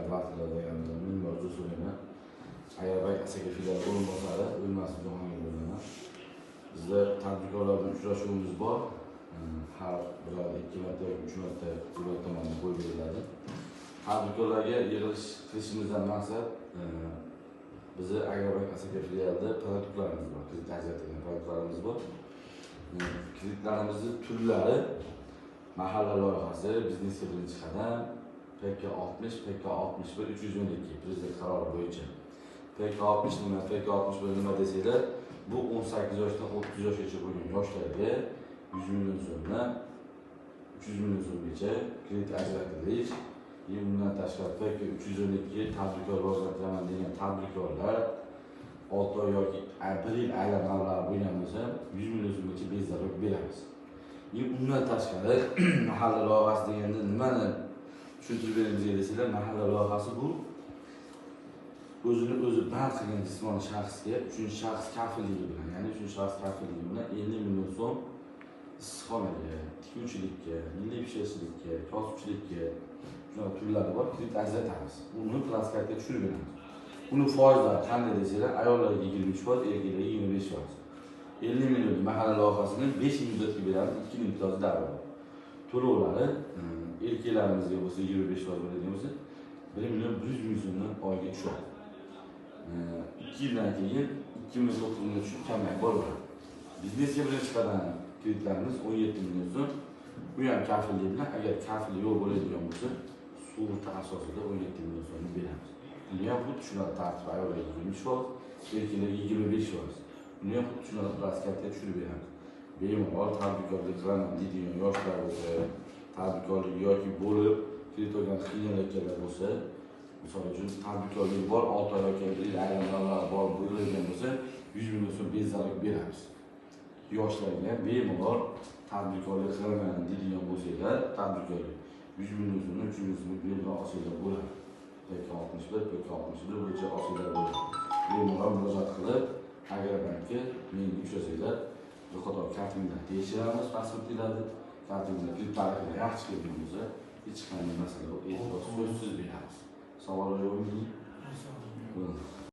chiqadi vaqtida deganimda minbar uzr so'rayman. Ayarbay asaka filiali o'rinbosari O'lmasov Jahongir bo'laman. Bizda tadbirkorlar bilan uchrashuvimiz bor. Har bir 2 marta yoki 3 marta viloyat tomonidan qo'yib beriladi. Tadbirkorlarga yig'ilish qilishimizdan maqsad bizni Ayarbay asaka filialida produktlarimiz bor, kredit ajratilgan produktlarimiz bor. Kreditlarimizning turlari mahalla loyihasi, biznesga birinchi qadam, PK60, PK61, 312 prezident qarori bo'yicha. PK60 nima, PK61 nima desanglar, bu 18 yoshdan 30 yoshgacha bo'lgan yoshlarga 100 million so'mdan 300 million so'mgacha kredit ajratilish, bundan tashqari PK312 tadbirkor rivojlantiraman degan tadbirkorlar 6 oy yoki 1 yil aylanmalar bo'lgan bo'lsa 100 million so'mgacha bezarok beramiz. Bundan tashqari mahalla loyihasi deganda nimani tushuntirib beringizga desanglar, mahalla loyihasi bu o'zini o'zi band qilgan jismoniy shaxsga, uchinchi shaxs kafilligi bilan, ya'ni uchinchi shaxs kafilligi bilan 50 million so'm issiqxonaga, tikuvchilikka, milliy pishirchilikka, kosibchilikka shunaqa turlari bor, kredit ajratamiz. Buni plastikga tushirib beramiz. Buni foizlari qanday desanglar, ayollarga 23%, erkaklarga 25%. 50 million mahalla loyihasini 5 yil muddatga beramiz, 2 yil imtiyoz davri. To'lovlari erkaklarimizga bo'lsa 25% bo'ladigan bo'lsa 1 million 100 ming so'mdan oyga tushadi. 2 yildan keyin 2 million 900 ming tushib kamayib boraveradi. Biznesga birinchi qadam kreditlarimiz 17 million so'm. Bu ham kafillik bilan, agar kafillik yo'q bo'ladigan bo'lsa, sug'urta asosida 17 million so'mni beramiz. Buni ham xuddi shunaqa tartib, ayollarga 20%, erkaklarga 25%. Buni ham xuddi shunaqa plastikga tushirib beramiz. Bemalol tadbirkorlik qilaman deydigan yoshlar bo'lsa, tadbirkorlik yoki bo'lib kredit olgan qiynalganlar bo'lsa, misol uchun tadbirkorlik bor, 6 oy yoki 1 yil aylanmalar bor bo'ladigan bo'lsa, 100 million so'm bezarok beramiz. Yoshlarga ham bemalol tadbirkorlik qilaman deydigan bo'lsanglar, tadbirkorlik 100 million so'mdan 300 million so'm bemalol olsanglar bo'ladi. PK61 bo'yicha olsanglar bo'ladi. Bemalol murojaat qilib, Agrobankka menga uchrasanglar, bir qator kartinglar tekshiramiz, pasportlarni, kartinglar kredit tarixini yaxshi kelgan bo'lsa, hech qanday masala yo'q, e'tibor so'zsiz beramiz. Savollar yo'qmi?